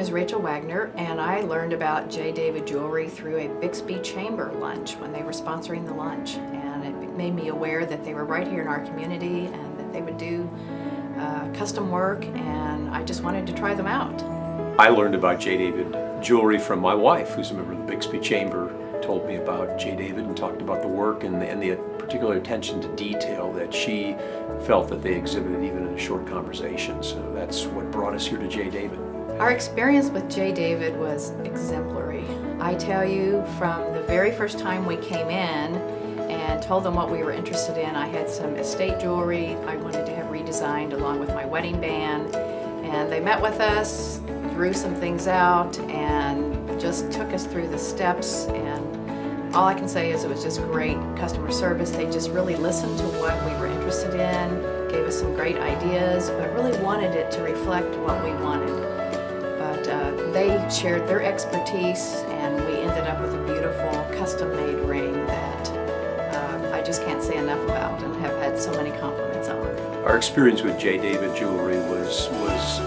is Rachel Wagner, and I learned about J. David Jewelry through a Bixby Chamber lunch when they were sponsoring the lunch. And it made me aware that they were right here in our community and that they would do custom work, and I just wanted to try them out. I learned about J. David Jewelry from my wife, who's a member of the Bixby Chamber, told me about J. David and talked about the work and the particular attention to detail that she felt that they exhibited even in a short conversation. So that's what brought us here to J. David. Our experience with J. David was exemplary. I tell you, from the very first time we came in and told them what we were interested in, I had some estate jewelry I wanted to have redesigned along with my wedding band, and they met with us, drew some things out, and just took us through the steps. And all I can say is it was just great customer service. They just really listened to what we were interested in, gave us some great ideas, but really wanted it to reflect what we wanted. But they shared their expertise, and we ended up with a beautiful custom-made ring that I just can't say enough about and have had so many compliments on. Our experience with J. David Jewelry was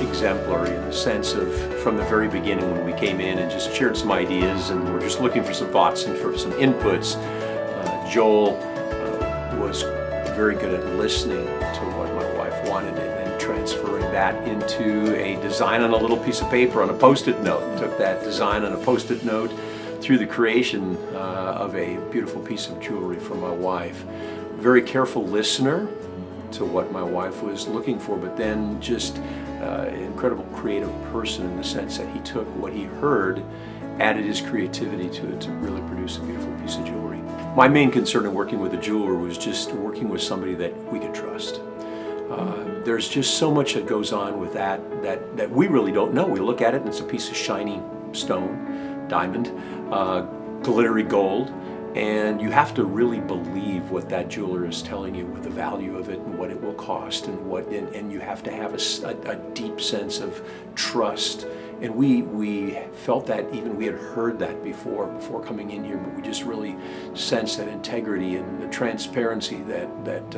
exemplary in the sense of, from the very beginning when we came in and just shared some ideas and we're just looking for some thoughts and for some inputs, Joel was very good at listening to what my wife wanted and transferring that into a design on a little piece of paper on a Post-it note. Took that design on a Post-it note through the creation of a beautiful piece of jewelry for my wife. Very careful listener to what my wife was looking for, but then just an incredible creative person in the sense that he took what he heard, added his creativity to it to really produce a beautiful piece of jewelry. My main concern in working with a jeweler was just working with somebody that we could trust. There's just so much that goes on with that we really don't know. We look at it and it's a piece of shiny stone, diamond, glittery gold, and you have to really believe what that jeweler is telling you with the value of it and what it will cost and you have to have a deep sense of trust. And we felt that, even we had heard that before coming in here, but we just really sensed that integrity and the transparency that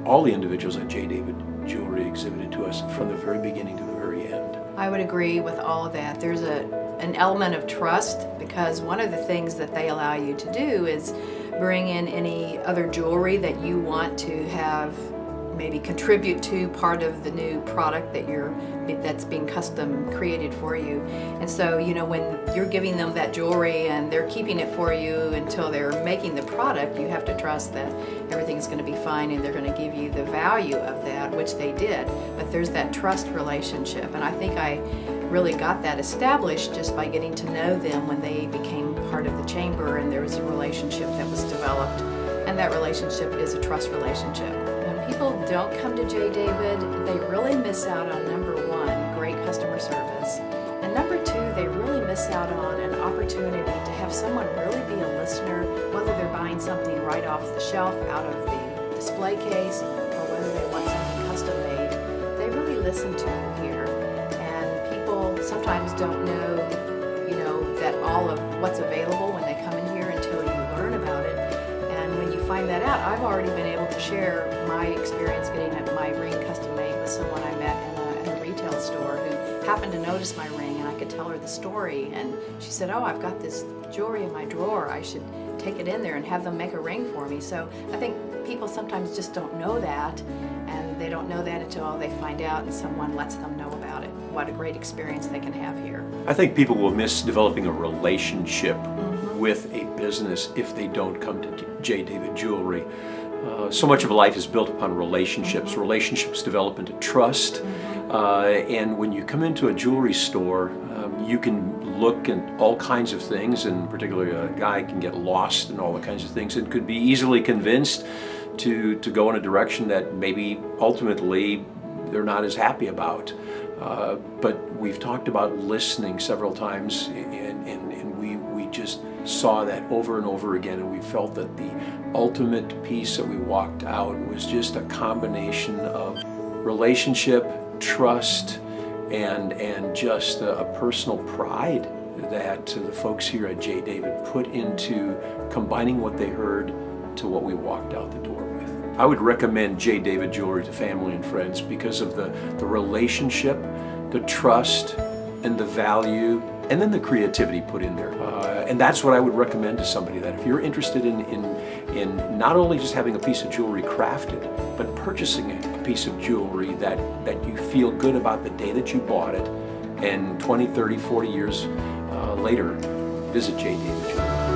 all the individuals at J. David Jewelry exhibited to us from the very beginning to the very end. I would agree with all of that. There's an element of trust, because one of the things that they allow you to do is bring in any other jewelry that you want to have maybe contribute to part of the new product that's being custom created for you. And so, when you're giving them that jewelry and they're keeping it for you until they're making the product, you have to trust that everything's going to be fine and they're going to give you the value of that, which they did. But there's that trust relationship, and I think I really got that established just by getting to know them when they became part of the chamber, and there was a relationship that was developed, and that relationship is a trust relationship. People don't come to J. David, they really miss out on, number one, great customer service, and number two, they really miss out on an opportunity to have someone really be a listener, whether they're buying something right off the shelf out of the display case or whether they want something custom made. They really listen to you here, and people sometimes don't know, that all of what's available when they come in here until you learn about it. And when you find that out, I've already been able to share my experience getting my ring custom made with someone I met in a retail store who happened to notice my ring, and I could tell her the story, and she said, "Oh, I've got this jewelry in my drawer. I should take it in there and have them make a ring for me." So I think people sometimes just don't know that, and they don't know that until they find out and someone lets them know about it. What a great experience they can have here. I think people will miss developing a relationship with a business if they don't come to J. David Jewelry. So much of life is built upon relationships. Relationships develop into trust. And when you come into a jewelry store, you can look at all kinds of things, and particularly a guy can get lost in all the kinds of things and could be easily convinced to go in a direction that maybe ultimately they're not as happy about. But we've talked about listening several times, and we just saw that over and over again, and we felt that the ultimate piece that we walked out was just a combination of relationship, trust, and just a personal pride that the folks here at J. David put into combining what they heard to what we walked out the door with. I would recommend J. David Jewelry to family and friends because of the relationship, the trust, and the value, and then the creativity put in there. And that's what I would recommend to somebody, that if you're interested in not only just having a piece of jewelry crafted, but purchasing a piece of jewelry that you feel good about the day that you bought it, and 20, 30, 40 years later, visit J. David Jewelry.